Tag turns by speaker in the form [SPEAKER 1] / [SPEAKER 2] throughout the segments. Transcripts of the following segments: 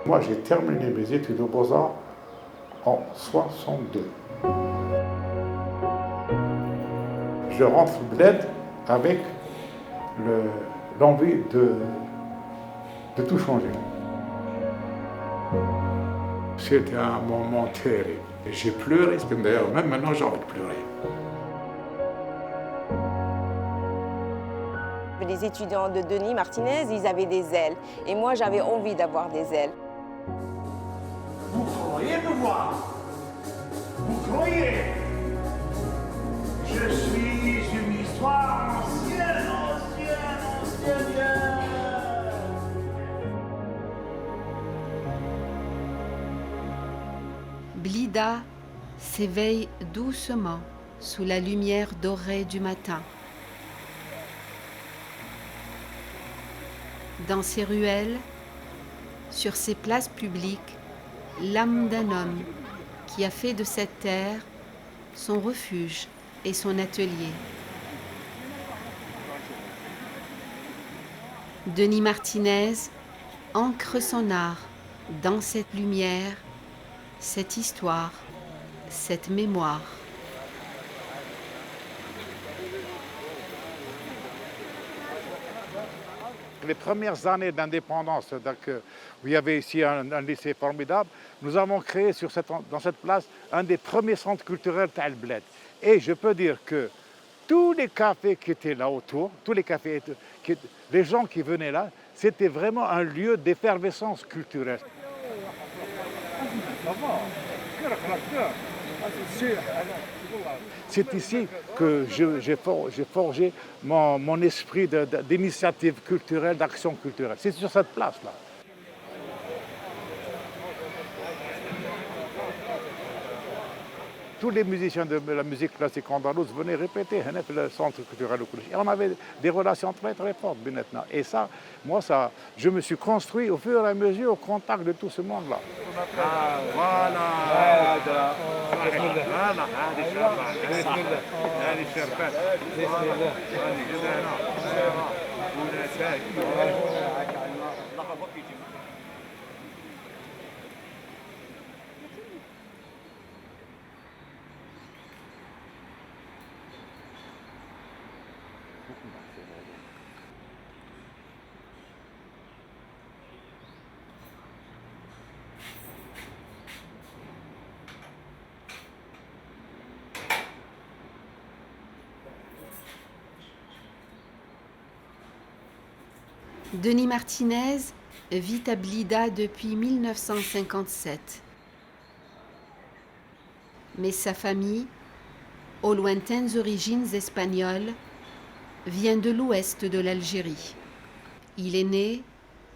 [SPEAKER 1] Moi, j'ai terminé mes études aux Beaux-Arts en 62. Je rentre au bled avec l'envie de tout changer. C'était un moment terrible. J'ai pleuré, d'ailleurs, même maintenant j'ai envie de pleurer.
[SPEAKER 2] Les étudiants de Denis Martinez, ils avaient des ailes. Et moi, j'avais envie d'avoir des ailes.
[SPEAKER 3] Vous croyez me voir? Vous croyez? Je suis une histoire ancienne.
[SPEAKER 4] Blida s'éveille doucement sous la lumière dorée du matin. Dans ses ruelles, sur ses places publiques, l'âme d'un homme qui a fait de cette terre son refuge et son atelier. Denis Martinez ancre son art dans cette lumière, cette histoire, cette mémoire.
[SPEAKER 1] Les premières années d'indépendance, où il y avait ici un lycée formidable, nous avons créé dans cette place un des premiers centres culturels Tal Bled. Et je peux dire que tous les cafés qui étaient là autour, les gens qui venaient là, c'était vraiment un lieu d'effervescence culturelle. C'est ici que j'ai forgé mon esprit d'initiative culturelle, d'action culturelle. C'est sur cette place-là. Tous les musiciens de la musique classique andalouse venaient répéter le centre culturel. Et on avait des relations très très fortes maintenant. Et ça, je me suis construit au fur et à mesure au contact de tout ce monde-là. Ah, voilà.
[SPEAKER 4] Denis Martinez vit à Blida depuis 1957. Mais sa famille, aux lointaines origines espagnoles, vient de l'ouest de l'Algérie. Il est né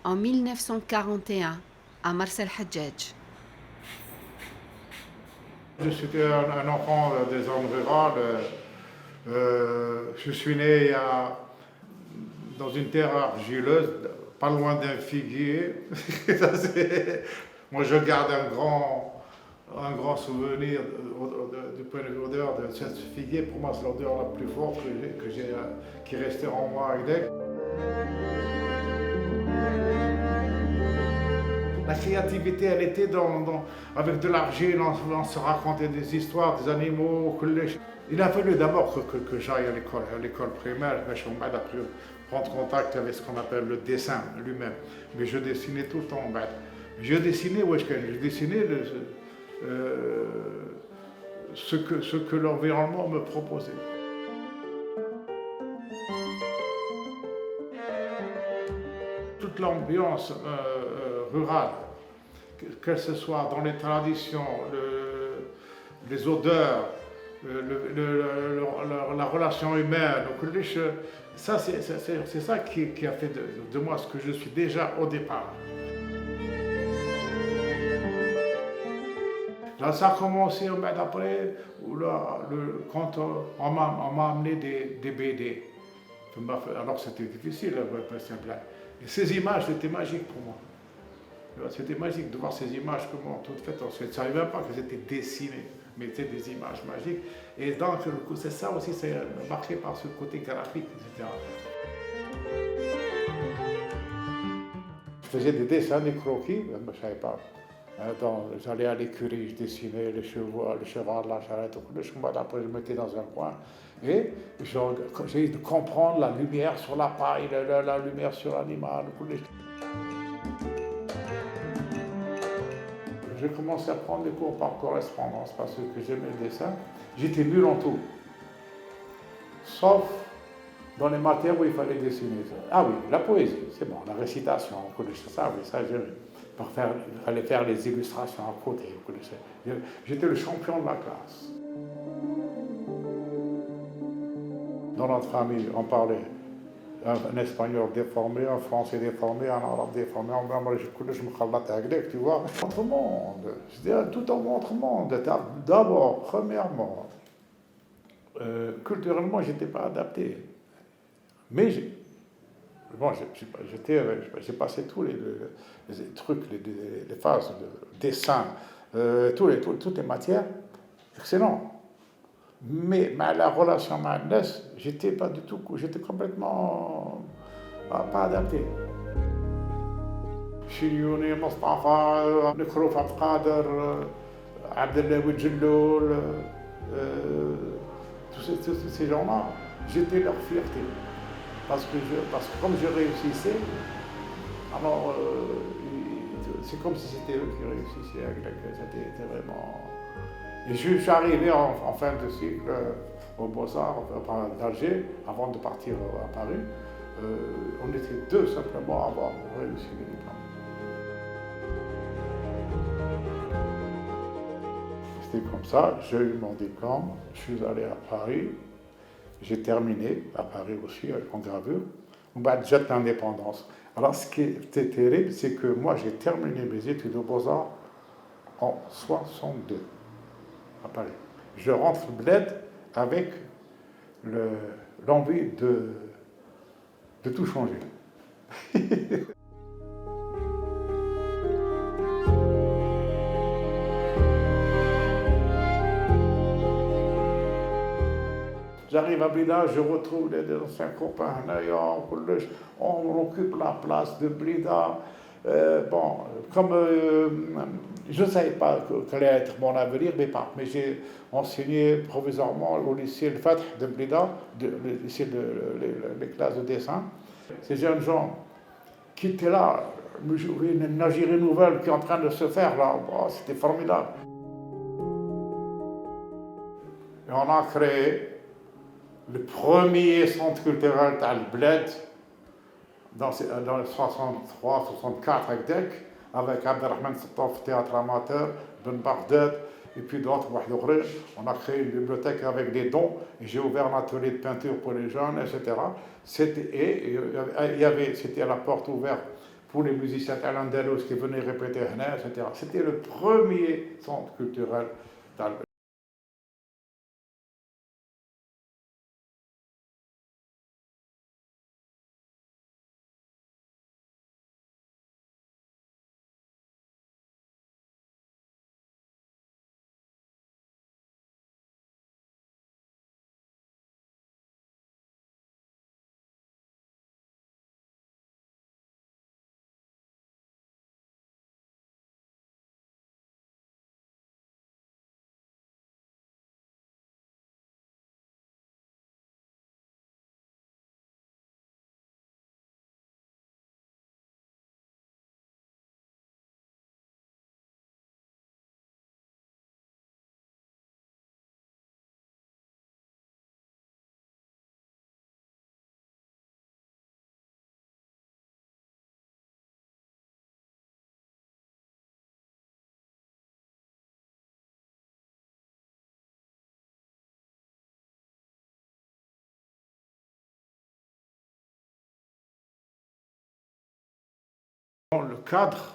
[SPEAKER 4] en 1941 à Mars El Hadjadj.
[SPEAKER 1] Je suis un enfant des zones rurales. Je suis né dans une terre argileuse, pas loin d'un figuier. Moi, je garde un grand souvenir du point de vue odeur de ce figuier. Pour moi, c'est l'odeur la plus forte qui est restée en moi. La créativité, elle était avec de l'argile, on se racontait des histoires, des animaux. Il a fallu d'abord que j'aille à l'école primaire, on a pu prendre contact avec ce qu'on appelle le dessin lui-même. Mais je dessinais tout le temps. Je dessinais ce que l'environnement me proposait. Toute l'ambiance rurale, que ce soit dans les traditions, les odeurs, la relation humaine, ça c'est ça qui a fait de moi ce que je suis déjà au départ. Là, ça a commencé après, quand on m'a amené des BD. Alors c'était difficile, pas simple. Et ces images, c'était magique pour moi. C'était magique de voir ces images, comment toutes faites. Je ne savais même pas que c'était dessiné, mais c'était des images magiques. Et donc, c'est ça aussi, c'est marqué par ce côté graphique, etc. Je faisais des dessins, des croquis, je ne savais pas. J'allais à l'écurie, je dessinais les chevaux, le cheval, la charrette, après je me mettais dans un coin. Et j'ai de comprendre la lumière sur la paille, la lumière sur l'animal. J'ai commencé à prendre des cours par correspondance parce que j'aimais le dessin. J'étais nul en tout, sauf dans les matières où il fallait dessiner. Ah oui, la poésie, c'est bon, la récitation, on connaissait ça, oui, ça j'aimais. Il fallait faire les illustrations à côté, vous connaissez. J'étais le champion de la classe. Dans notre famille, on parlait un espagnol déformé, un français déformé, un arabe déformé, tu vois. Autre monde, c'est tout un autre monde. D'abord, premièrement, culturellement, je n'étais pas adapté. Mais j'ai passé tous les trucs, les phases de dessin, toutes les matières, excellent. Mais la relation avec la j'étais pas du tout, j'étais complètement pas adapté. Chiliouni, Mustafa, Nekrouf Abdelkader, Abdellah Ouidjelloul, tous ces gens-là, j'étais leur fierté. Parce que comme je réussissais, alors c'est comme si c'était eux qui réussissaient. C'était vraiment... Et je suis arrivé en fin de cycle au Beaux-Arts d'Alger, avant de partir à Paris. On était deux simplement à avoir réussi les diplômes. C'était comme ça, j'ai eu mon diplôme, je suis allé à Paris, j'ai terminé à Paris aussi en gravure. On va déjà l'indépendance. Alors ce qui était terrible, c'est que moi j'ai terminé mes études aux Beaux-Arts en 62. À Paris. Je rentre au bled avec l'envie de tout changer. J'arrive à Blida, je retrouve les anciens copains, on occupe la place de Blida. Comme je ne savais pas quel allait être mon avenir, mais j'ai enseigné provisoirement au lycée Le Fath de Blida, le lycée les classes de dessin. Ces jeunes gens qui étaient là, une Algérie nouvelle qui est en train de se faire là, c'était formidable. Et on a créé le premier centre culturel d'Al-Bled dans les 63-64 avec DEC, avec Abdelrahman Satouf, théâtre amateur, Ben Baghdad, et puis d'autres. On a créé une bibliothèque avec des dons, et j'ai ouvert un atelier de peinture pour les jeunes, etc. C'était la porte ouverte pour les musiciens al-Andalous qui venaient répéter, etc. C'était le premier centre culturel d'Al-Bled. Dans le cadre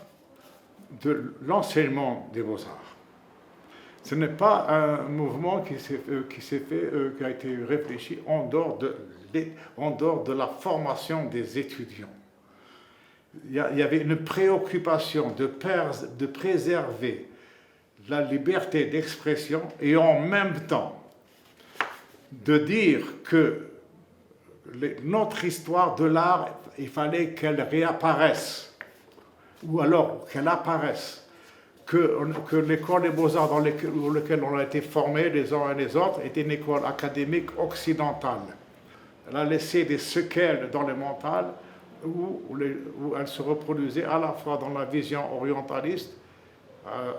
[SPEAKER 1] de l'enseignement des beaux-arts, Ce n'est pas un mouvement qui a été réfléchi en dehors de la formation des étudiants. Il y avait une préoccupation de préserver la liberté d'expression et en même temps de dire que notre histoire de l'art, il fallait qu'elle réapparaisse, ou alors qu'elle apparaisse. Que l'école des beaux-arts dans laquelle on a été formés les uns et les autres était une école académique occidentale. Elle a laissé des séquelles dans le mental où elle se reproduisait à la fois dans la vision orientaliste,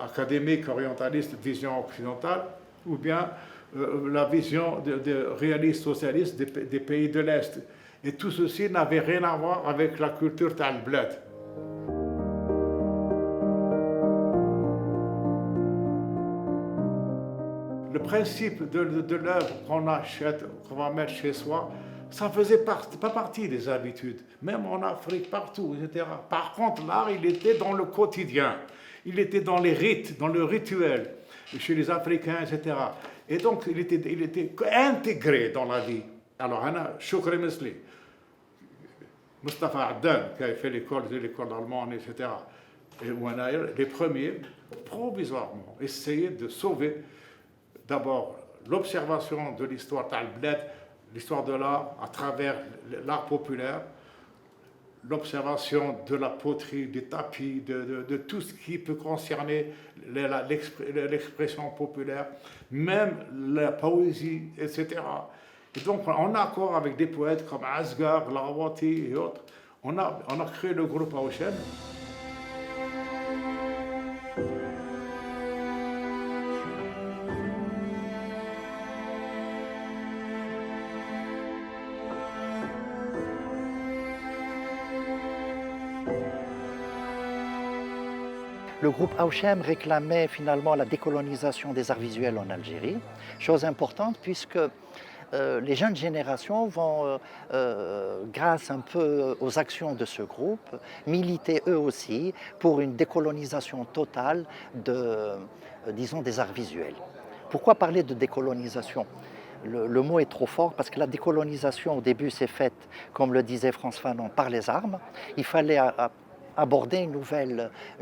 [SPEAKER 1] académique orientaliste, vision occidentale, ou bien la vision de réaliste socialiste des pays de l'Est. Et tout ceci n'avait rien à voir avec la culture Tal-Bled. Le principe de l'œuvre qu'on achète, qu'on va mettre chez soi, ça ne faisait pas partie des habitudes, même en Afrique, partout, etc. Par contre, l'art, il était dans le quotidien, il était dans les rites, dans le rituel, chez les Africains, etc. Et donc, il était intégré dans la vie. Alors, Choukri Mesli, Mustafa Addan, qui a fait l'école allemande, etc. Et les premiers, provisoirement, essayaient de sauver d'abord l'observation de l'histoire Tal-Bled, l'histoire de l'art à travers l'art populaire, l'observation de la poterie, des tapis, de tout ce qui peut concerner l'expression populaire, même la poésie, etc. Et donc, en accord avec des poètes comme Asghar, Larawati et autres, on a créé le groupe Aouchem.
[SPEAKER 5] Le groupe Aouchem réclamait finalement la décolonisation des arts visuels en Algérie, chose importante puisque les jeunes générations vont, grâce un peu aux actions de ce groupe, militer eux aussi pour une décolonisation totale disons, des arts visuels. Pourquoi parler de décolonisation ? Le mot est trop fort parce que la décolonisation au début s'est faite, comme le disait Frantz Fanon, par les armes. Il fallait aborder une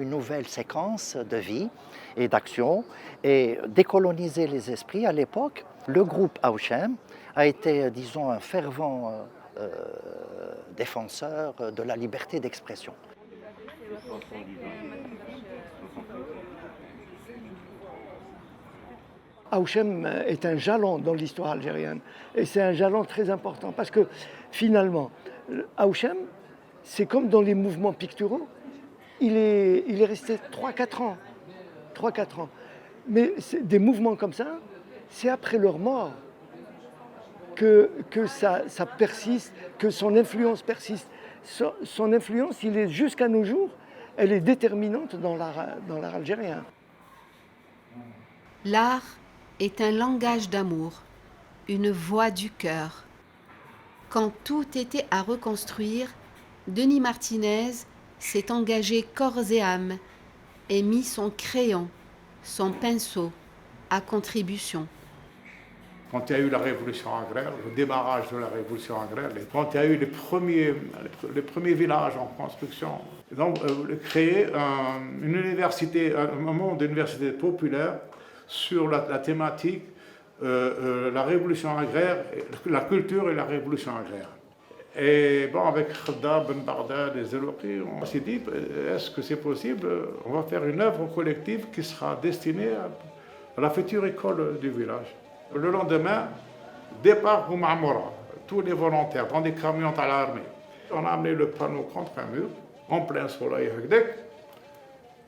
[SPEAKER 5] nouvelle séquence de vie et d'action et décoloniser les esprits. À l'époque, le groupe Aouchem a été, disons, un fervent défenseur de la liberté d'expression.
[SPEAKER 6] Aouchem est un jalon dans l'histoire algérienne et c'est un jalon très important parce que finalement, Aouchem, c'est comme dans les mouvements picturaux, il est resté 3-4 ans. 3-4 ans. Mais des mouvements comme ça, c'est après leur mort que ça persiste, que son influence persiste. Son influence, il est jusqu'à nos jours, elle est déterminante dans l'art algérien.
[SPEAKER 4] L'art est un langage d'amour, une voix du cœur. Quand tout était à reconstruire, Denis Martinez s'est engagé corps et âme et mis son crayon, son pinceau à contribution.
[SPEAKER 1] Quand il y a eu la révolution agraire, le démarrage de la révolution agraire, quand il y a eu les premiers villages en construction, donc créer une université, un monde d'université populaire sur la thématique la révolution agraire, la culture et la révolution agraire. Et bon, avec Khadda, Ben Bagdad et Zelouki, on s'est dit, est-ce que c'est possible? On va faire une œuvre collective qui sera destinée à la future école du village. Le lendemain, départ pour Mamoura, tous les volontaires dans des camions à l'armée. On a amené le panneau contre un mur, en plein soleil,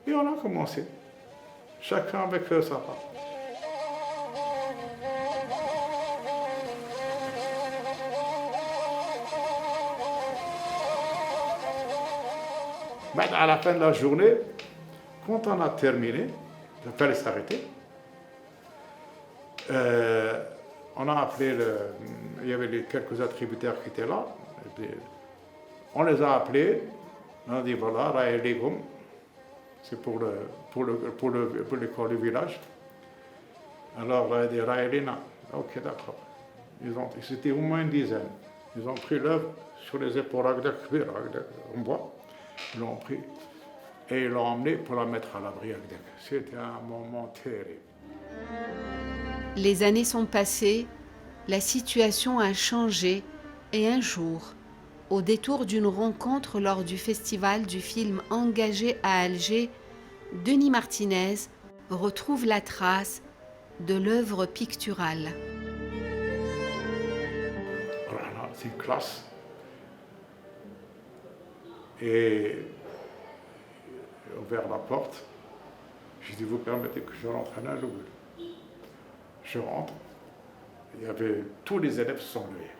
[SPEAKER 1] et on a commencé, chacun avec sa part. À la fin de la journée, quand on a terminé, il fallait s'arrêter. On a appelé, il y avait quelques attributaires qui étaient là. On les a appelés, on a dit voilà, c'est pour l'école du village. Alors, des Raélina, ok, d'accord. C'était au moins une dizaine. Ils ont pris l'œuvre sur les épaules en bois. Ils l'ont pris et ils l'ont emmené pour la mettre à l'abri. C'était un moment terrible.
[SPEAKER 4] Les années sont passées, la situation a changé et un jour, au détour d'une rencontre lors du festival du film engagé à Alger, Denis Martinez retrouve la trace de l'œuvre picturale.
[SPEAKER 1] Voilà, c'est une classe. Et j'ai ouvert la porte. J'ai dit, vous permettez que je rentre à l'un. Je rentre. Il y avait tous les élèves se sont levés.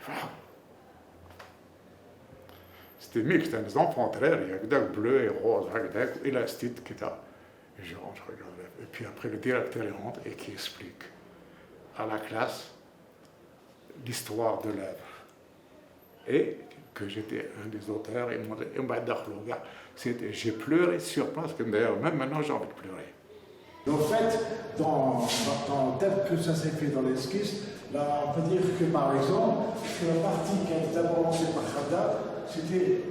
[SPEAKER 1] C'était mixte, des enfants très avec bleu et rose, avec élastique, etc. Et je rentre, je regarde. Et puis après, le directeur rentre et qui explique à la classe l'histoire de l'œuvre. Et que j'étais un des auteurs, et j'ai pleuré sur place, que d'ailleurs, même maintenant, j'ai envie de pleurer.
[SPEAKER 3] En fait, tel que ça s'est fait dans l'esquisse, là, on peut dire que par exemple, que la partie qui a été d'abord lancée par Khadda, c'était,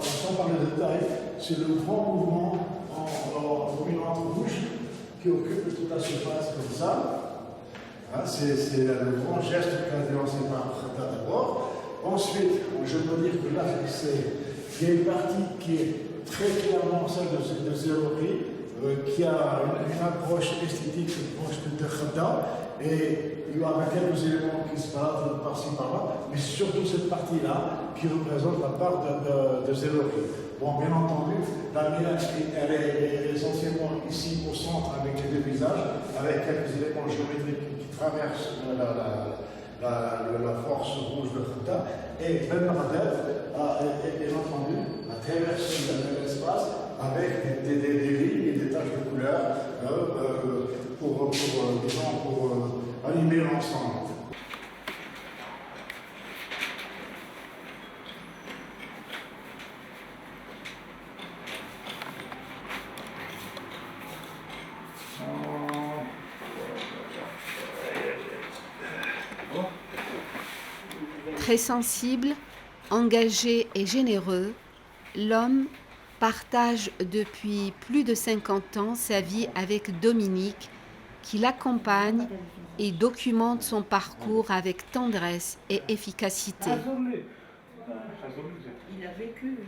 [SPEAKER 3] sans parler de détails, c'est le grand mouvement en dominante rouge qui occupe toute la surface comme ça. Hein, c'est le grand geste qui a été lancé par Khadda d'abord. Ensuite, je peux dire que là, il y a une partie qui est très clairement celle de Zélory, qui a une approche esthétique, une approche de Khadda, et il y a quelques éléments qui se baladent par-ci par-là, mais surtout cette partie-là qui représente la part de Zélory. Bon, bien entendu, la mienne, elle est essentiellement ici au centre avec les deux visages, avec quelques éléments géométriques qui traversent la force rouge de Khadda, et Ben Mardel est bien entendu a traversé l'espace avec des lignes et des taches de couleur pour animer l'ensemble.
[SPEAKER 4] Très sensible, engagé et généreux, l'homme partage depuis plus de 50 ans sa vie avec Dominique, qui l'accompagne et documente son parcours avec tendresse et efficacité.
[SPEAKER 7] Il a vécu.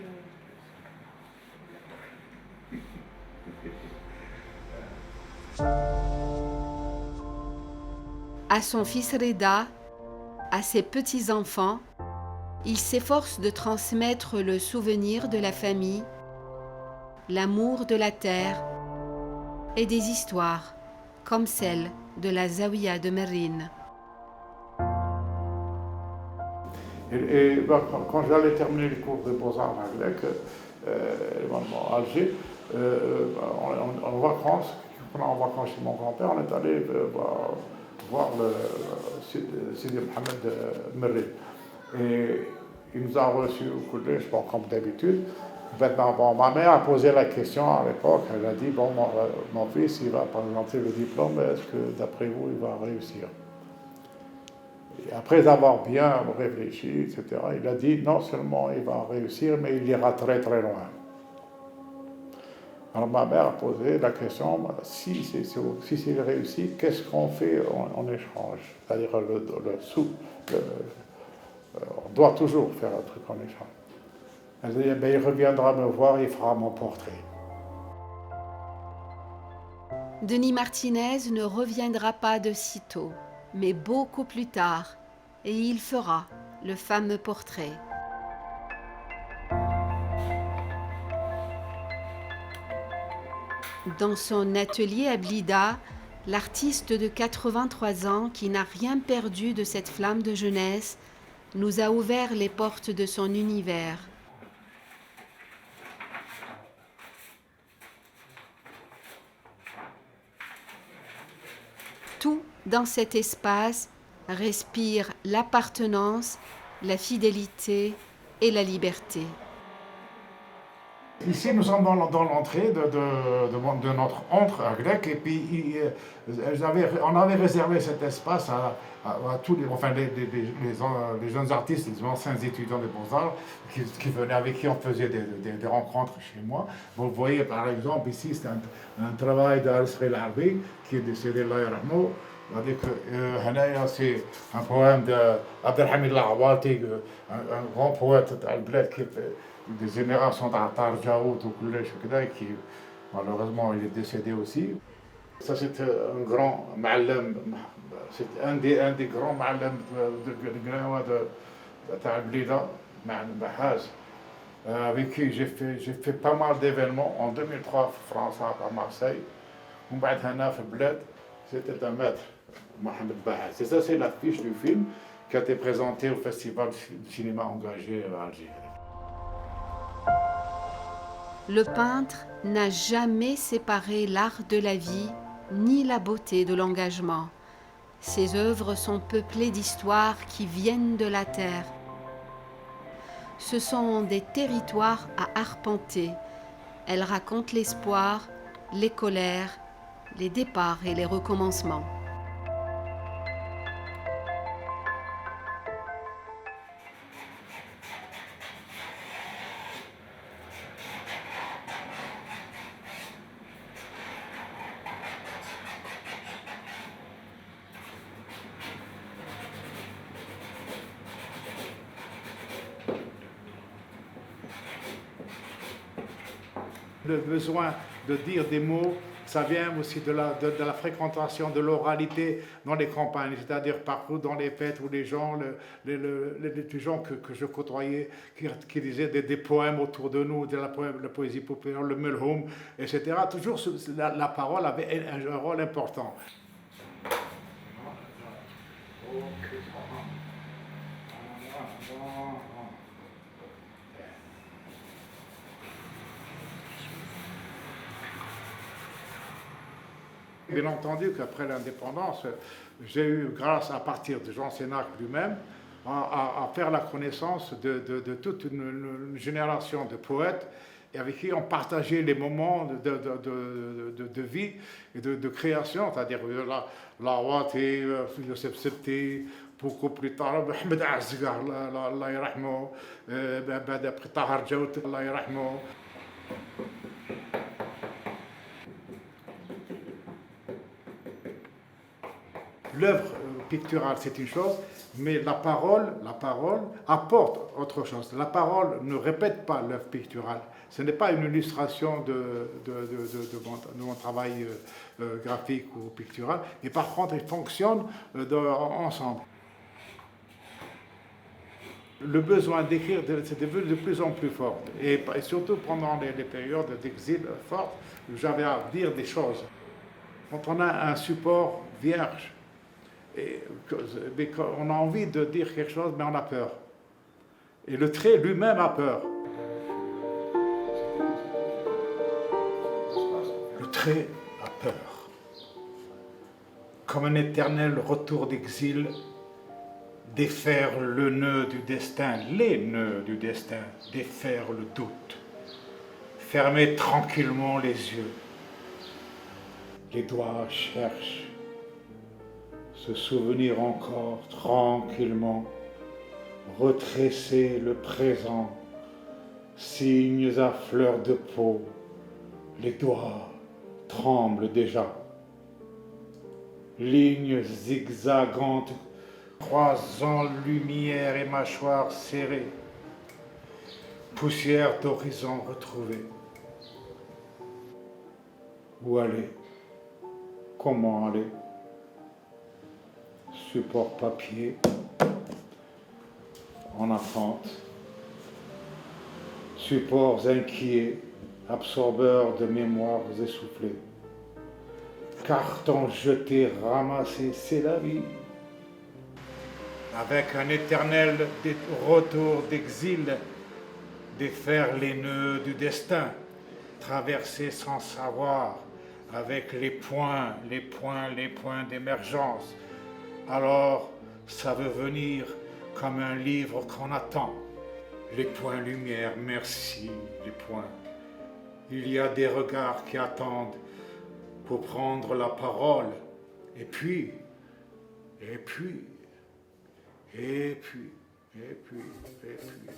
[SPEAKER 4] À son fils Reda, à ses petits-enfants, il s'efforce de transmettre le souvenir de la famille, l'amour de la terre et des histoires comme celle de la Zawiya de Merine.
[SPEAKER 1] Quand j'allais terminer les cours de Beaux-Arts à Alger, en vacances chez mon grand-père, on est allé voir Sidi Mohamed Merine. Et il nous a reçus au collège, comme d'habitude. Ma mère a posé la question à l'époque, elle a dit, bon, mon fils, il va présenter le diplôme, est-ce que d'après vous, il va réussir? Et après avoir bien réfléchi, etc., il a dit, non seulement il va réussir, mais il ira très très loin. Alors ma mère a posé la question, si c'est réussi, qu'est-ce qu'on fait en échange? C'est-à-dire on doit toujours faire un truc en échange. Elle dit, il reviendra me voir, il fera mon portrait.
[SPEAKER 4] Denis Martinez ne reviendra pas de sitôt, mais beaucoup plus tard, et il fera le fameux portrait. Dans son atelier à Blida, l'artiste de 83 ans, qui n'a rien perdu de cette flamme de jeunesse, nous a ouvert les portes de son univers. Tout dans cet espace respire l'appartenance, la fidélité et la liberté.
[SPEAKER 1] Ici, nous sommes dans l'entrée de notre antre grec, et puis on avait réservé cet espace à tous les jeunes artistes, les anciens étudiants des Beaux-Arts qui venaient, avec qui on faisait des rencontres chez moi. Vous voyez, par exemple, ici, c'est un travail d'Al-Sri Larbi, qui est décédé, Allah yarhamou. C'est un poème d'Abdelhamid Lahawati, un grand poète d'Al-Bled qui fait des générations d'Atar Jaout ou Kulesh, qui malheureusement il est décédé aussi. Ça c'est un grand ma'alem, c'est un des grands ma'alem de Al-Blida, Ma'al Bahaz, avec qui j'ai fait pas mal d'événements. En 2003 France à Marseille, c'était un maître, Mohamed Bahaz. Et ça c'est l'affiche du film qui a été présentée au Festival de cinéma engagé à Alger.
[SPEAKER 4] Le peintre n'a jamais séparé l'art de la vie ni la beauté de l'engagement. Ses œuvres sont peuplées d'histoires qui viennent de la terre. Ce sont des territoires à arpenter. Elles racontent l'espoir, les colères, les départs et les recommencements.
[SPEAKER 1] Le besoin de dire des mots, ça vient aussi de la fréquentation, de l'oralité dans les campagnes, c'est-à-dire partout dans les fêtes où les gens, les gens que je côtoyais, qui disaient des poèmes autour de nous, de la poésie populaire, le melhoum, etc. Toujours la parole avait un rôle important. Bien entendu qu'après l'indépendance, j'ai eu, grâce à partir de Jean Sénac lui-même, à faire la connaissance de toute une génération de poètes et avec qui on partageait les moments de vie et de création, c'est-à-dire Lahawati, Youssef Sebti, beaucoup plus tard, Ahmed Azgar, Allah yarhamou, après Tahar Djaout, Allah yarhamou. L'œuvre picturale, c'est une chose, mais la parole apporte autre chose. La parole ne répète pas l'œuvre picturale. Ce n'est pas une illustration de mon travail graphique ou pictural, mais par contre, ils fonctionnent ensemble. Le besoin d'écrire c'est devenu de plus en plus fort, et surtout pendant les périodes d'exil fortes, j'avais à dire des choses. Quand on a un support vierge, on a envie de dire quelque chose, mais on a peur. Et le trait lui-même a peur. Le trait a peur. Comme un éternel retour d'exil, défaire le nœud du destin, les nœuds du destin, défaire le doute. Fermer tranquillement les yeux. Les doigts cherchent. Se souvenir encore tranquillement, retresser le présent, signes à fleur de peau, les doigts tremblent déjà. Lignes zigzagantes, croisant lumière et mâchoire serrée, poussière d'horizon retrouvée. Où aller? Comment aller? Support papier, en attente, supports inquiets, absorbeurs de mémoires essoufflées, cartons jetés, ramassés, c'est la vie. Avec un éternel retour d'exil, défaire les nœuds du destin, traverser sans savoir, avec les points d'émergence. Alors, ça veut venir comme un livre qu'on attend. Les points lumière, merci, les points. il y a des regards qui attendent pour prendre la parole. Et puis, et puis, et puis, et puis, et puis.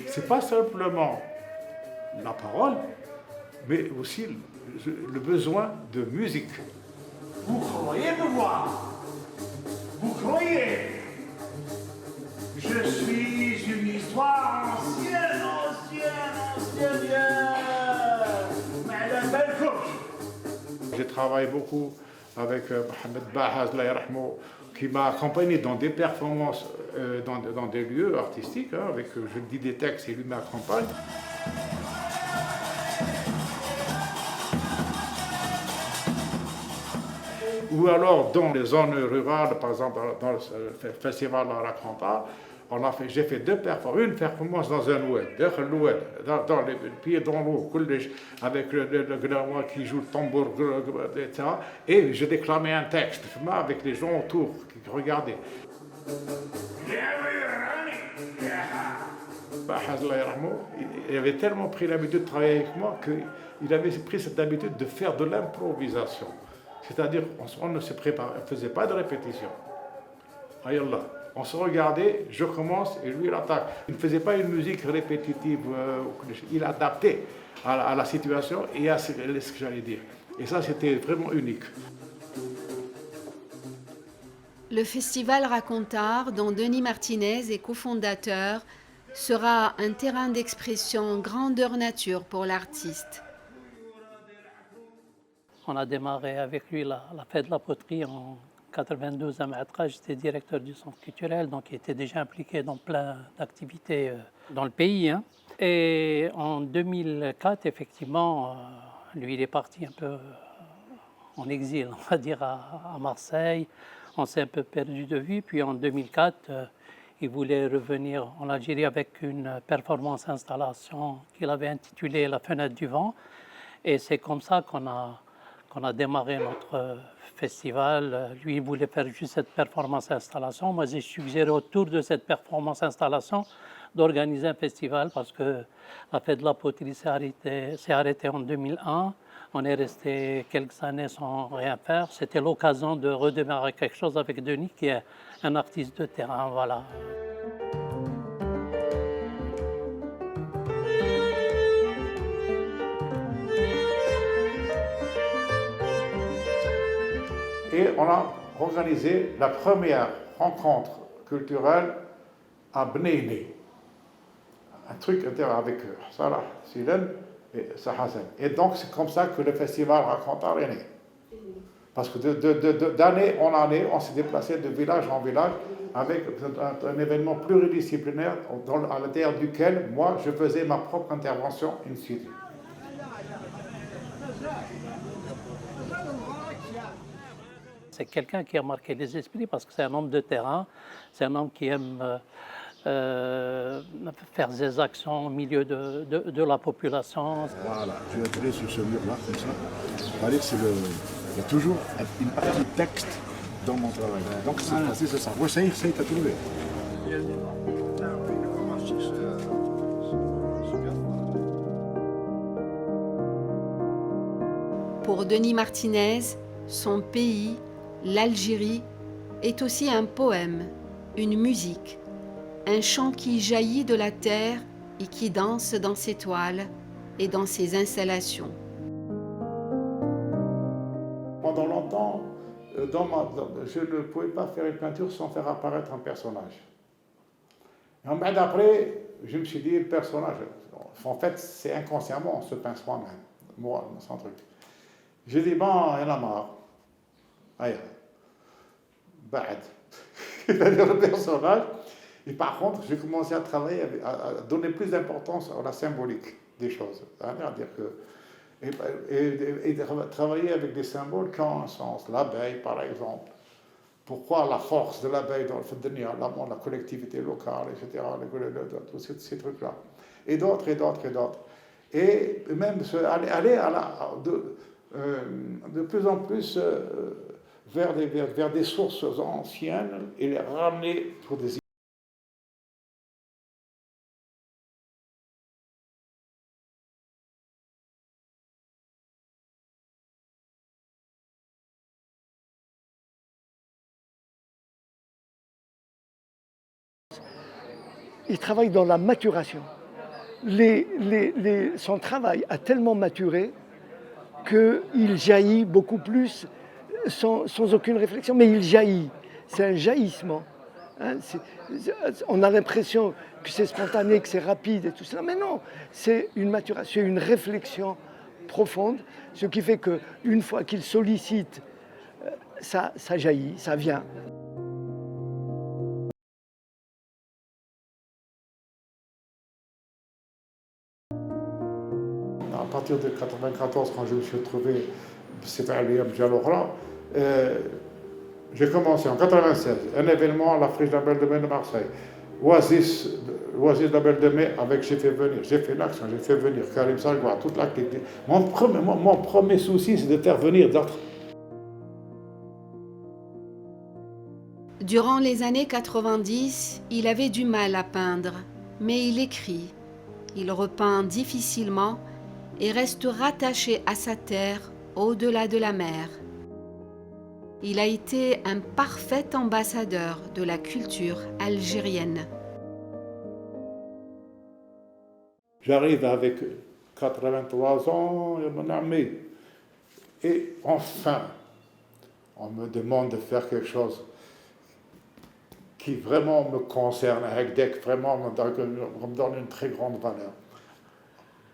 [SPEAKER 1] C'est pas simplement la parole, mais aussi le besoin de musique.
[SPEAKER 3] Vous croyez me voir? Vous croyez? Je suis une histoire ancienne, mais la belle couche.
[SPEAKER 1] J'ai travaillé beaucoup avec Mohamed Bahaz, Allah yarhamou, qui m'a accompagné dans des performances, dans des lieux artistiques, hein, avec, je dis des textes et lui m'accompagne. Ou alors dans les zones rurales, par exemple dans le festival à Raconta, j'ai fait deux performances, une performance dans un oued, dans les pieds dans l'eau, avec le gnawa qui joue le tambour, etc. Et je déclamais un texte avec les gens autour qui regardaient. Il avait tellement pris l'habitude de travailler avec moi qu'il avait pris cette habitude de faire de l'improvisation. C'est-à-dire, on ne se faisait pas de répétition. Aïallah. On se regardait, je commence et lui il attaque. Il ne faisait pas une musique répétitive, il adaptait à la situation et à ce que j'allais dire. Et ça, c'était vraiment unique.
[SPEAKER 4] Le festival Racontard, dont Denis Martinez est cofondateur, sera un terrain d'expression grandeur nature pour l'artiste.
[SPEAKER 7] On a démarré avec lui la fête de la poterie en 92 à Maatra. J'étais directeur du centre culturel, donc il était déjà impliqué dans plein d'activités dans le pays. Hein. Et en 2004, effectivement, lui, il est parti un peu en exil, on va dire, à Marseille. On s'est un peu perdu de vue. Puis en 2004, il voulait revenir en Algérie avec une performance-installation qu'il avait intitulée La fenêtre du vent. Et c'est comme ça qu'on a démarré notre festival. Lui, il voulait faire juste cette performance-installation. Moi, j'ai suggéré autour de cette performance-installation d'organiser un festival parce que la fête de la poterie s'est arrêtée en 2001. On est resté quelques années sans rien faire. C'était l'occasion de redémarrer quelque chose avec Denis, qui est un artiste de terrain. Voilà.
[SPEAKER 1] Et on a organisé la première rencontre culturelle à Bneiné. Un truc avec Salah Silen et Sahazen. Et donc c'est comme ça que le festival Racontar est né. Parce que d'année en année, on s'est déplacé de village en village avec un événement pluridisciplinaire à l'intérieur duquel moi je faisais ma propre intervention in situ.
[SPEAKER 7] C'est quelqu'un qui a marqué les esprits parce que c'est un homme de terrain, c'est un homme qui aime faire des actions au milieu de la population.
[SPEAKER 3] Voilà, je vais appeler sur ce mur-là, comme ça. Vous voyez, il y a toujours une partie texte dans mon travail. Donc c'est ça. Oui, ça y est, t'as trouvé.
[SPEAKER 4] Pour Denis Martinez, son pays, l'Algérie, est aussi un poème, une musique, un chant qui jaillit de la terre et qui danse dans ses toiles et dans ses installations.
[SPEAKER 1] Pendant longtemps, je ne pouvais pas faire une peinture sans faire apparaître un personnage. Et après, je me suis dit, le personnage, en fait, c'est inconsciemment, on se peint soi-même, moi, sans truc. J'ai dit, bon, il y en a marre. Aïe, bad. C'est-à-dire le personnage. Et par contre, j'ai commencé à travailler, à donner plus d'importance à la symbolique des choses. C'est-à-dire et travailler avec des symboles qui ont un sens. L'abeille, par exemple. Pourquoi la force de l'abeille dans le fait de la collectivité locale, etc., tous ces trucs-là. Et d'autres, et d'autres, et d'autres. et même aller de plus en plus vers des sources anciennes et les ramener pour des...
[SPEAKER 6] Il travaille dans la maturation. Son travail a tellement maturé qu'il jaillit beaucoup plus sans aucune réflexion, mais il jaillit. C'est un jaillissement. Hein, on a l'impression que c'est spontané, que c'est rapide et tout ça, mais non, c'est une maturation, une réflexion profonde, ce qui fait qu'une fois qu'il sollicite, ça jaillit, ça vient.
[SPEAKER 1] À partir de 1994, quand je me suis retrouvé, c'était à l'Oran, j'ai commencé en 1996 un événement à la Friche de la Belle de Mai de Marseille. Oasis de la Belle de Mai avec j'ai fait l'action, j'ai fait venir Karim Salgoua, toute la clique. Mon premier souci, c'est de faire venir d'autres.
[SPEAKER 4] Durant les années 90, il avait du mal à peindre, mais il écrit. Il repeint difficilement et reste rattaché à sa terre au-delà de la mer. Il a été un parfait ambassadeur de la culture algérienne.
[SPEAKER 1] J'arrive avec 83 ans, mon ami, et enfin, on me demande de faire quelque chose qui vraiment me concerne, vraiment me donne une très grande valeur.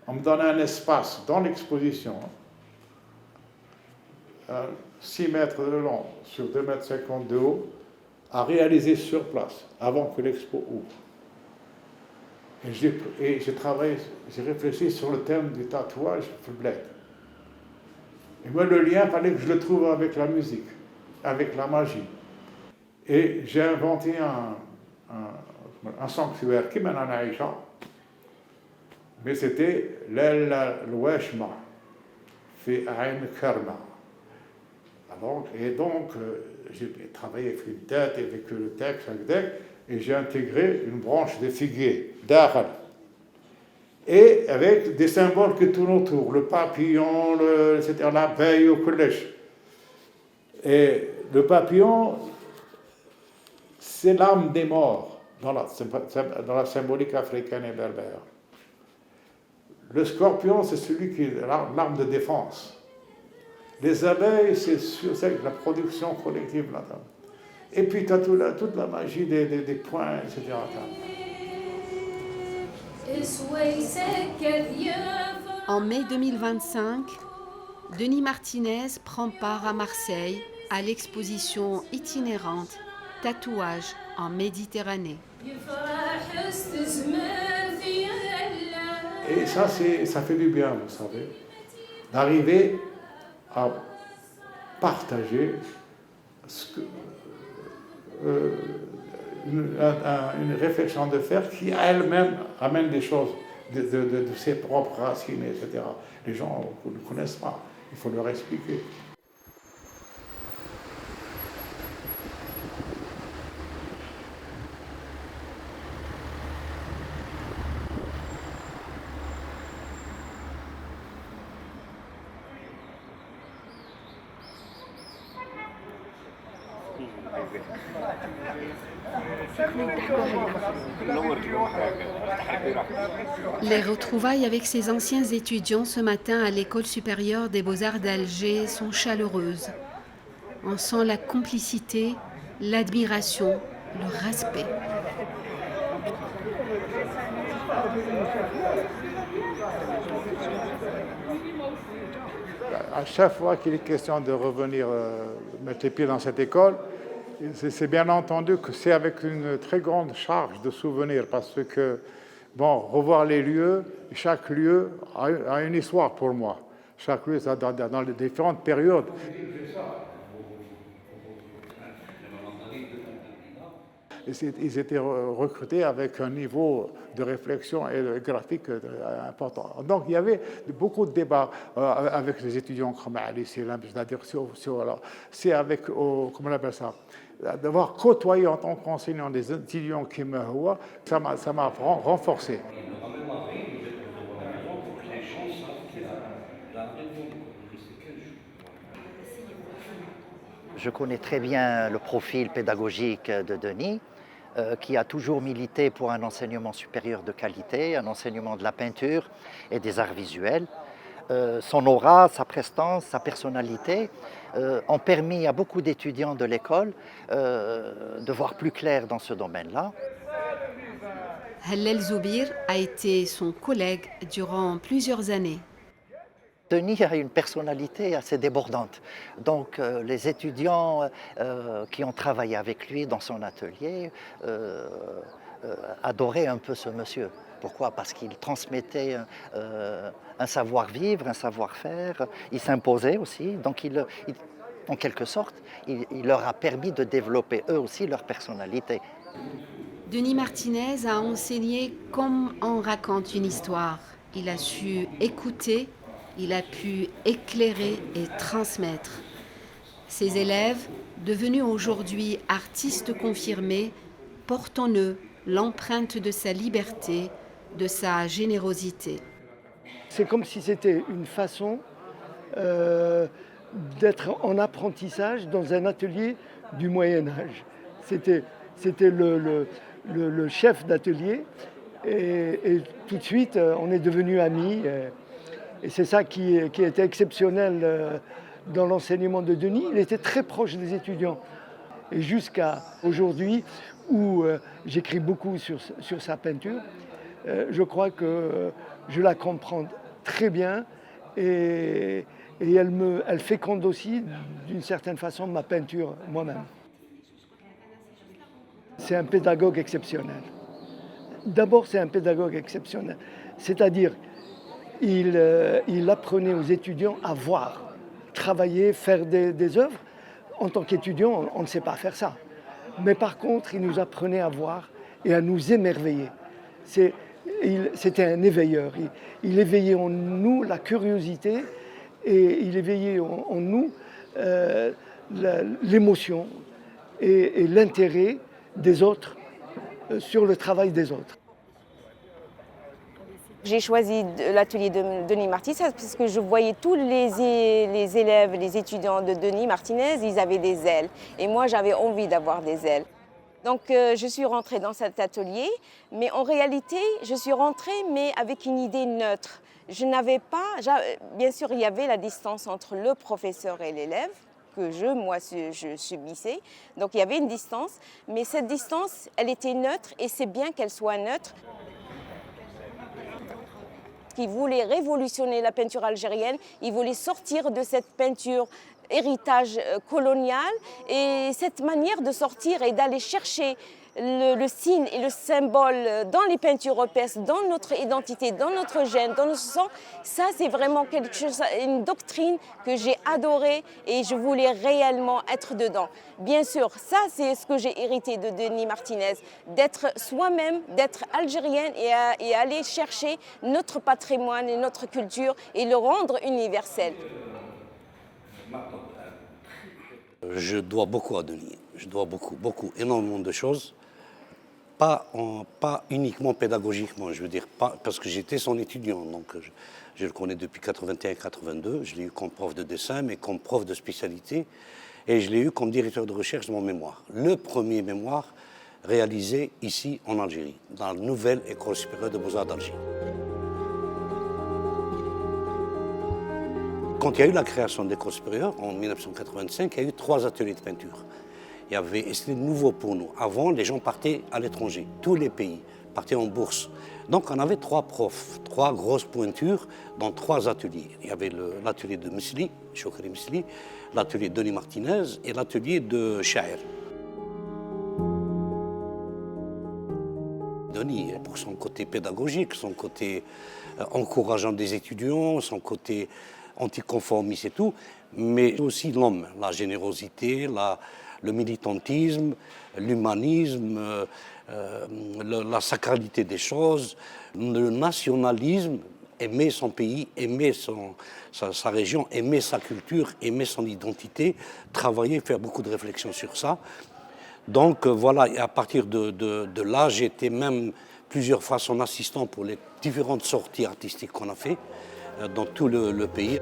[SPEAKER 1] On me donne un espace dans l'exposition, 6 mètres de long sur 2,50 mètres de haut, à réaliser sur place, avant que l'expo ouvre. Et j'ai travaillé, j'ai réfléchi sur le thème du tatouage bled. Et moi, le lien, il fallait que je le trouve avec la musique, avec la magie. Et j'ai inventé un sanctuaire qui mène à Aïcha, mais c'était l'Ouachma, fait Aïn Karma. Et donc, j'ai travaillé avec une tête, avec le texte, et j'ai intégré une branche de figuier, d'Aral. Et avec des symboles qui tournent autour, le papillon, etc., l'abeille au collège. Et le papillon, c'est l'âme des morts dans la symbolique africaine et berbère. Le scorpion, c'est celui qui est l'arme de défense. Les abeilles, c'est la production collective là-dedans. Et puis tu as toute la magie des points, etc.
[SPEAKER 4] En mai 2025, Denis Martinez prend part à Marseille à l'exposition itinérante Tatouage en Méditerranée.
[SPEAKER 1] Et ça fait du bien, vous savez, d'arriver à partager une réflexion de faire qui elle-même amène des choses de ses propres racines, etc. Les gens ne connaissent pas, il faut leur expliquer.
[SPEAKER 4] Les retrouvailles avec ses anciens étudiants ce matin à l'École supérieure des beaux-arts d'Alger sont chaleureuses. On sent la complicité, l'admiration, le respect.
[SPEAKER 1] À chaque fois qu'il est question de revenir mettre les pieds dans cette école, c'est bien entendu que c'est avec une très grande charge de souvenirs parce que, bon, revoir les lieux, chaque lieu a une histoire pour moi. Chaque lieu, dans les différentes périodes. ils étaient recrutés avec un niveau de réflexion et de graphique important. Donc il y avait beaucoup de débats avec les étudiants comme Ali Selam, c'est-à-dire c'est avec, comment on appelle ça, d'avoir côtoyé en tant qu'enseignant des étudiants qui me voient, ça m'a renforcé.
[SPEAKER 5] Je connais très bien le profil pédagogique de Denis, qui a toujours milité pour un enseignement supérieur de qualité, un enseignement de la peinture et des arts visuels. Son aura, sa prestance, sa personnalité ont permis à beaucoup d'étudiants de l'école de voir plus clair dans ce domaine-là.
[SPEAKER 4] Hallel Zoubir a été son collègue durant plusieurs années.
[SPEAKER 5] Denis a une personnalité assez débordante. Donc les étudiants qui ont travaillé avec lui dans son atelier adoraient un peu ce monsieur. Pourquoi? Parce qu'il transmettait un savoir-vivre, un savoir-faire. Il s'imposait aussi. Donc en quelque sorte, il leur a permis de développer eux aussi leur personnalité.
[SPEAKER 4] Denis Martinez a enseigné comme on raconte une histoire. Il a su écouter, il a pu éclairer et transmettre. Ses élèves, devenus aujourd'hui artistes confirmés, portent en eux l'empreinte de sa liberté, de sa générosité.
[SPEAKER 6] C'est comme si c'était une façon d'être en apprentissage dans un atelier du Moyen-Âge. C'était le chef d'atelier et tout de suite on est devenus amis. Et c'est ça qui était exceptionnel dans l'enseignement de Denis. Il était très proche des étudiants. Et jusqu'à aujourd'hui, où j'écris beaucoup sur sa peinture, je crois que je la comprends très bien et elle féconde aussi, d'une certaine façon, ma peinture moi-même. C'est un pédagogue exceptionnel. D'abord, c'est un pédagogue exceptionnel. C'est-à-dire, il apprenait aux étudiants à voir, travailler, faire des œuvres. En tant qu'étudiant, on ne sait pas faire ça. Mais par contre, il nous apprenait à voir et à nous émerveiller. C'était un éveilleur. Il éveillait en nous la curiosité et il éveillait en nous l'émotion et l'intérêt des autres sur le travail des autres.
[SPEAKER 2] J'ai choisi l'atelier de Denis Martinez parce que je voyais tous les élèves, les étudiants de Denis Martinez, ils avaient des ailes. Et moi, j'avais envie d'avoir des ailes. Donc, je suis rentrée dans cet atelier, mais en réalité, je suis rentrée, mais avec une idée neutre. Je n'avais pas, bien sûr, il y avait la distance entre le professeur et l'élève, que je subissais. Donc, il y avait une distance, mais cette distance, elle était neutre et c'est bien qu'elle soit neutre. Qui voulait révolutionner la peinture algérienne, il voulait sortir de cette peinture héritage colonial et cette manière de sortir et d'aller chercher le signe et le symbole dans les peintures épaisses, dans notre identité, dans notre gène, dans notre sang, ça c'est vraiment quelque chose, une doctrine que j'ai adorée et je voulais réellement être dedans. Bien sûr, ça c'est ce que j'ai hérité de Denis Martinez, d'être soi-même, d'être algérienne et aller chercher notre patrimoine et notre culture et le rendre universel.
[SPEAKER 8] Je dois beaucoup à Denis, je dois énormément de choses. Pas uniquement pédagogiquement, je veux dire, parce que j'étais son étudiant, donc je le connais depuis 81-82, je l'ai eu comme prof de dessin, mais comme prof de spécialité, et je l'ai eu comme directeur de recherche de mon mémoire. Le premier mémoire réalisé ici en Algérie, dans la nouvelle École supérieure de beaux-arts d'Alger. Quand il y a eu la création de l'École supérieure, en 1985, il y a eu 3 ateliers de peinture. Et c'était nouveau pour nous. Avant, les gens partaient à l'étranger. Tous les pays partaient en bourse. Donc, on avait 3 profs, 3 grosses pointures dans 3 ateliers. Il y avait l'atelier de Misli, Chokri Misli, l'atelier de Denis Martinez et l'atelier de Shaer. Denis, pour son côté pédagogique, son côté encourageant des étudiants, son côté anticonformistes et tout, mais aussi l'homme, la générosité, le militantisme, l'humanisme, la sacralité des choses, le nationalisme, aimer son pays, aimer sa région, aimer sa culture, aimer son identité, travailler, faire beaucoup de réflexions sur ça. Donc voilà, et à partir de là, j'ai été même plusieurs fois son assistant pour les différentes sorties artistiques qu'on a fait dans tout le pays.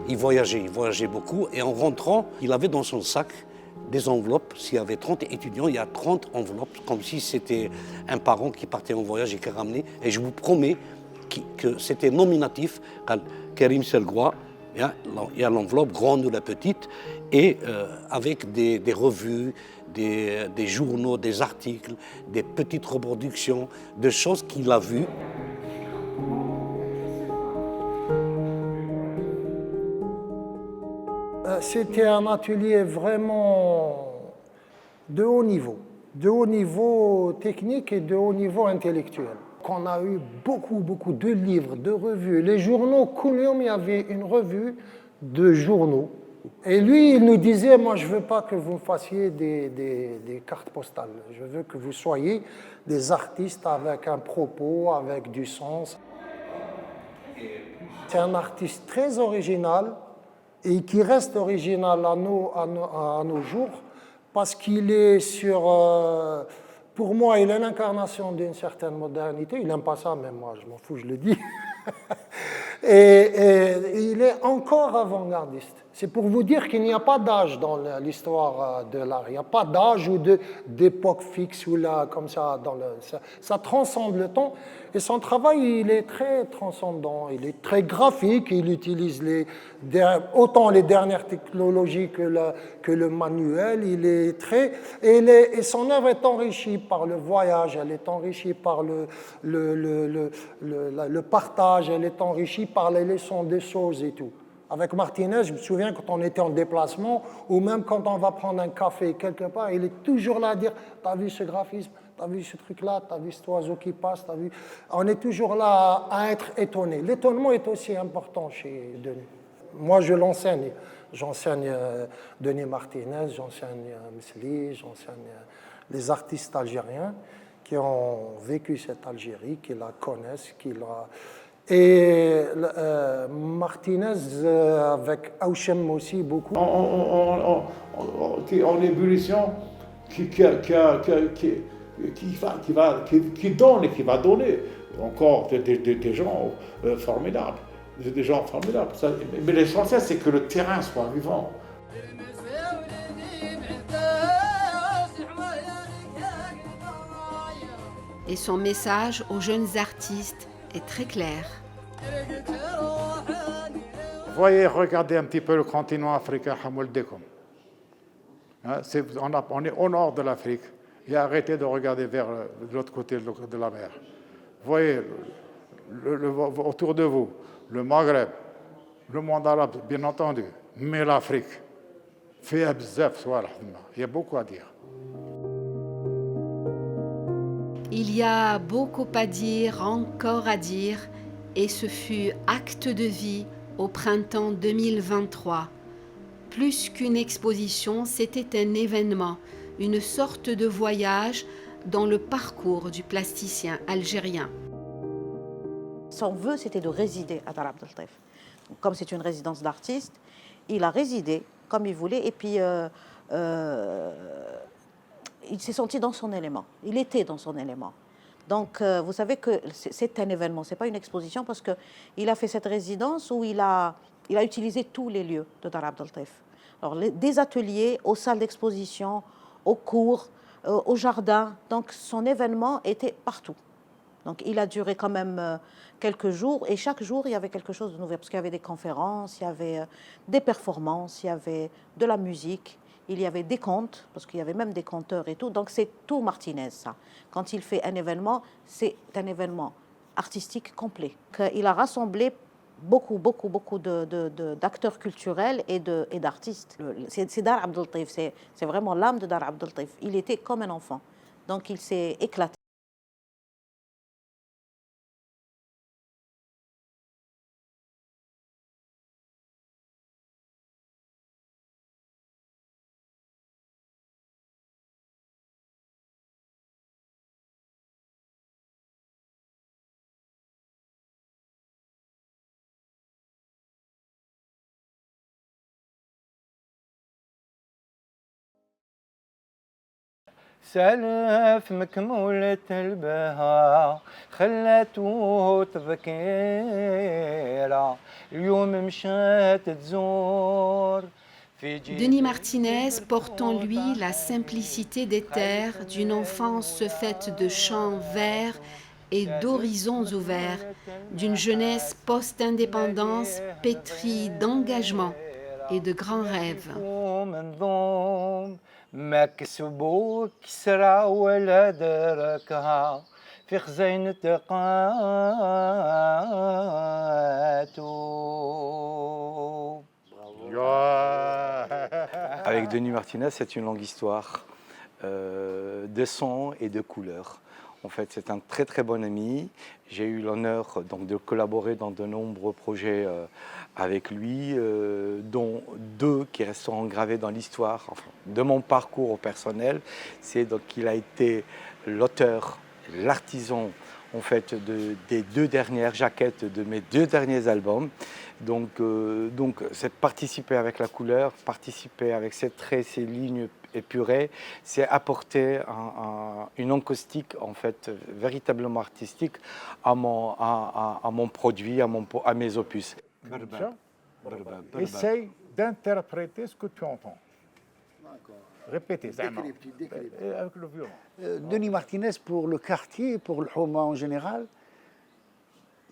[SPEAKER 8] Il voyageait beaucoup et en rentrant, il avait dans son sac des enveloppes. S'il y avait 30 étudiants, il y a 30 enveloppes, comme si c'était un parent qui partait en voyage et qui ramenait. Et je vous promets que c'était nominatif. Karim Selgoua, il y a l'enveloppe, grande ou la petite, et avec des revues, des journaux, des articles, des petites reproductions, de choses qu'il a vues.
[SPEAKER 9] C'était un atelier vraiment de haut niveau technique et de haut niveau intellectuel. On a eu beaucoup de livres, de revues. Les journaux, il y avait une revue de journaux. Et lui, il nous disait, moi, je ne veux pas que vous fassiez des cartes postales. Je veux que vous soyez des artistes avec un propos, avec du sens. C'est un artiste très original, et qui reste original à nos jours, parce qu'il est pour moi, il est l'incarnation d'une certaine modernité. Il n'aime pas ça, mais moi, je m'en fous, je le dis. et il est encore avant-gardiste. C'est pour vous dire qu'il n'y a pas d'âge dans l'histoire de l'art. Il n'y a pas d'âge ou d'époque fixe ou là, comme ça. Ça transcende le temps. Et son travail, il est très transcendant. Il est très graphique. Il utilise autant les dernières technologies que le manuel. Il est très... Et son œuvre est enrichie par le voyage. Elle est enrichie par le partage. Elle est enrichie par les leçons des choses et tout. Avec Martinez, je me souviens quand on était en déplacement, ou même quand on va prendre un café quelque part, il est toujours là à dire « T'as vu ce graphisme, t'as vu ce truc-là, t'as vu cet oiseau qui passe, t'as vu... » On est toujours là à être étonné. L'étonnement est aussi important chez Denis. Moi, je l'enseigne. J'enseigne Denis Martinez, j'enseigne Mesli, j'enseigne les artistes algériens qui ont vécu cette Algérie, qui la connaissent, qui la... Et Martinez, avec Hauchem aussi, beaucoup.
[SPEAKER 3] En ébullition, qui donne et qui va donner encore des gens formidables. Des gens formidables. Mais l'essentiel, c'est que le terrain soit vivant.
[SPEAKER 4] Et son message aux jeunes artistes est très clair.
[SPEAKER 1] Voyez, regardez un petit peu le continent africain, Hamouldekoum. On est au nord de l'Afrique et arrêtez de regarder vers l'autre côté de la mer. Voyez autour de vous le Maghreb, le monde arabe, bien entendu, mais l'Afrique. Il y a beaucoup à dire.
[SPEAKER 4] Il y a beaucoup à dire, encore à dire, et ce fut acte de vie au printemps 2023. Plus qu'une exposition, c'était un événement, une sorte de voyage dans le parcours du plasticien algérien.
[SPEAKER 10] Son vœu, c'était de résider à Dar Abdel Taif. Comme c'est une résidence d'artiste, il a résidé comme il voulait et puis il s'est senti dans son élément. Il était dans son élément. Donc, vous savez que c'est un événement, ce n'est pas une exposition parce qu'il a fait cette résidence où il a utilisé tous les lieux de Dar Abdel Taif. Alors, des ateliers, aux salles d'exposition, aux cours, au jardin. Donc, son événement était partout. Donc, il a duré quand même quelques jours et chaque jour, il y avait quelque chose de nouveau parce qu'il y avait des conférences, il y avait des performances, il y avait de la musique. Il y avait des contes, parce qu'il y avait même des conteurs et tout. Donc, c'est tout Martinez, ça. Quand il fait un événement, c'est un événement artistique complet. Il a rassemblé beaucoup d'acteurs culturels et d'artistes. C'est Dar Abdel Taif, c'est vraiment l'âme de Dar Abdel Taif. Il était comme un enfant. Donc, il s'est éclaté.
[SPEAKER 11] سلف مكمولة البهاء خلته تذكيرة اليوم مشات تزور.
[SPEAKER 4] Denis Martinez porte en lui la simplicité des terres d'une enfance faite de champs verts et d'horizons ouverts, d'une jeunesse post-indépendance pétrie d'engagement et de grands rêves.
[SPEAKER 11] ما كسبوا كسرى ولا دركها في خزينة قاتو.
[SPEAKER 12] Avec Denis Martinez, c'est une longue histoire de son et de couleurs. En fait, c'est un très très bon ami. J'ai eu l'honneur donc de collaborer dans de nombreux projets avec lui, dont 2 qui resteront gravés dans l'histoire de mon parcours personnel. C'est donc qu'il a été l'auteur, l'artisan en fait des 2 dernières jaquettes de mes 2 derniers albums. Donc c'est participer avec la couleur, participer avec ses traits, ses lignes épurées, c'est apporter une encaustique en fait véritablement artistique à mon produit, à mes opus.
[SPEAKER 1] Essaye d'interpréter ce que tu entends. Répétez, avec le violon.
[SPEAKER 5] Denis Martinez, pour le quartier, pour le Houma en général,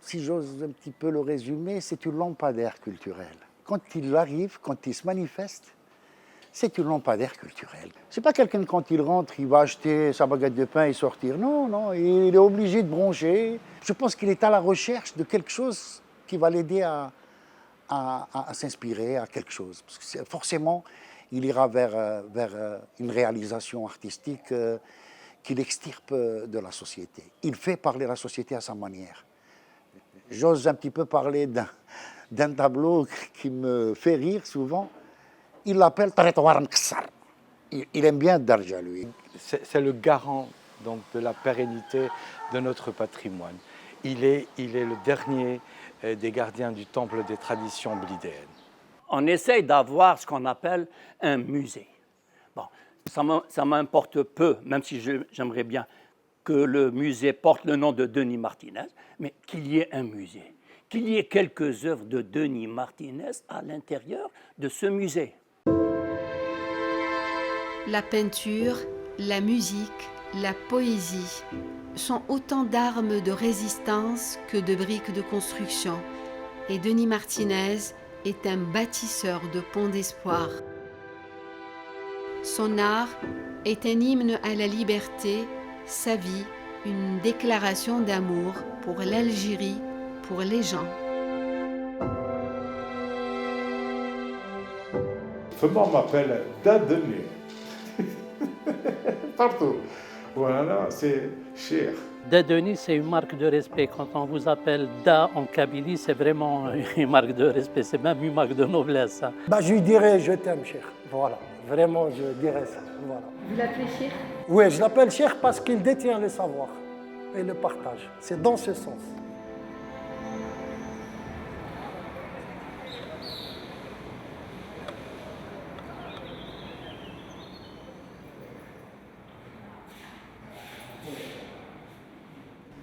[SPEAKER 5] si j'ose un petit peu le résumer, c'est une lampadaire culturelle. Quand il arrive, quand il se manifeste, c'est une lampadaire culturelle. C'est pas quelqu'un, quand il rentre, il va acheter sa baguette de pain et sortir. Non, non, il est obligé de broncher. Je pense qu'il est à la recherche de quelque chose qui va l'aider à s'inspirer à quelque chose. Parce que forcément, il ira vers une réalisation artistique qui l'extirpe de la société. Il fait parler la société à sa manière. J'ose un petit peu parler d'un tableau qui me fait rire souvent. Il l'appelle Territoire Mkassar. Il aime bien Darja, lui.
[SPEAKER 12] C'est le garant donc, de la pérennité de notre patrimoine. Il est le dernier des gardiens du temple des traditions blidéennes.
[SPEAKER 13] On essaye d'avoir ce qu'on appelle un musée. Bon, ça m'importe peu, même si j'aimerais bien que le musée porte le nom de Denis Martinez, mais qu'il y ait un musée, qu'il y ait quelques œuvres de Denis Martinez à l'intérieur de ce musée.
[SPEAKER 4] La peinture, la musique, la poésie sont autant d'armes de résistance que de briques de construction. Et Denis Martinez est un bâtisseur de ponts d'espoir. Son art est un hymne à la liberté, sa vie, une déclaration d'amour pour l'Algérie, pour les gens.
[SPEAKER 1] Comment on m'appelle Denis. Partout. Voilà, c'est cher.
[SPEAKER 7] Denis, c'est une marque de respect. Quand on vous appelle Da en Kabylie, c'est vraiment une marque de respect. C'est même une marque de noblesse. Ça.
[SPEAKER 9] Bah, je lui dirais je t'aime, Cheikh. Voilà, vraiment, je dirais ça. Voilà.
[SPEAKER 4] Vous l'appelez Cheikh?
[SPEAKER 9] Oui, je l'appelle Cheikh parce qu'il détient le savoir et le partage. C'est dans ce sens.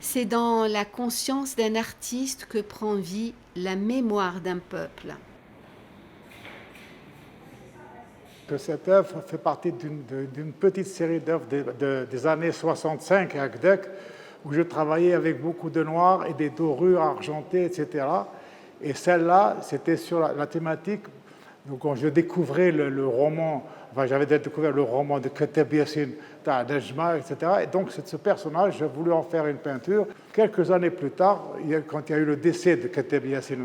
[SPEAKER 4] C'est dans la conscience d'un artiste que prend vie la mémoire d'un peuple.
[SPEAKER 1] Que cette œuvre fait partie d'une petite série d'œuvres des années 65 à Agdek, où je travaillais avec beaucoup de noirs et des dorures argentées, etc. Et celle-là, c'était sur la thématique. Donc, quand je découvrais le roman, enfin, j'avais découvert le roman de Kateb Yassine, Najma, etc. Et donc, ce personnage, j'ai voulu en faire une peinture. Quelques années plus tard, quand il y a eu le décès de Kateb Yassine,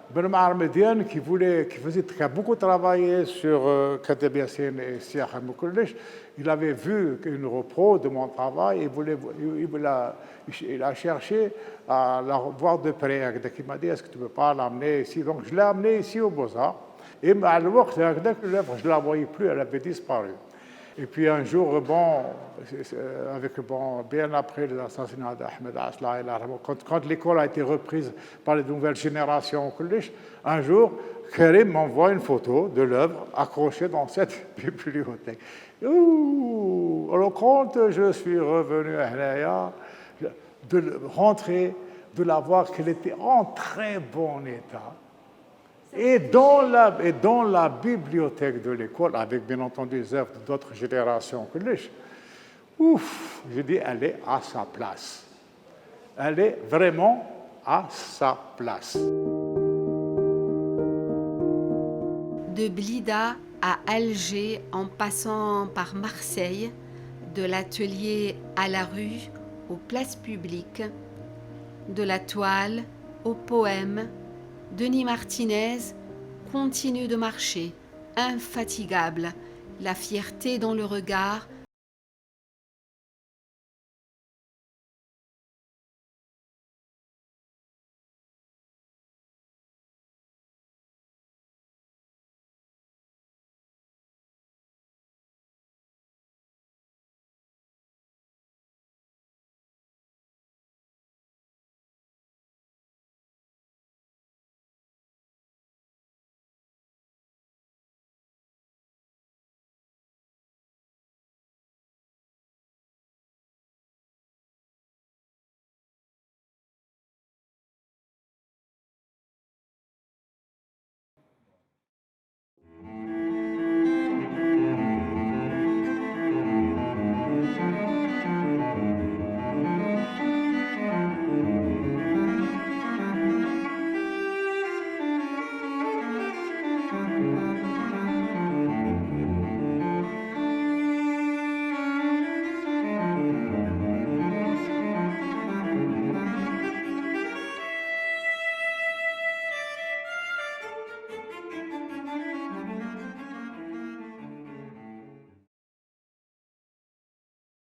[SPEAKER 1] Ben Marmedian, qui a beaucoup travaillé sur Kateb Yassine et Siah al-Mukullish, il avait vu une repro de mon travail et il a cherché à la voir de près. Il m'a dit, est-ce que tu ne peux pas l'amener ici? Donc je l'ai amené ici au Beaux-Arts. Et à l'œuvre, je ne la voyais plus, elle avait disparu. Et puis un jour, bon, bien après l'assassinat d'Ahmed Asla, quand l'école a été reprise par les nouvelles générations, un jour, Karim m'envoie une photo de l'œuvre accrochée dans cette bibliothèque. Ouh, alors quand je suis revenu à Hnaya, de rentrer, de la voir qu'elle était en très bon état. Et dans la bibliothèque de l'école, avec bien entendu les œuvres d'autres générations, ouf, je dis, elle est à sa place. Elle est vraiment à sa place.
[SPEAKER 4] De Blida à Alger, en passant par Marseille, de l'atelier à la rue, aux places publiques, de la toile au poème, Denis Martinez continue de marcher, infatigable, la fierté dans le regard,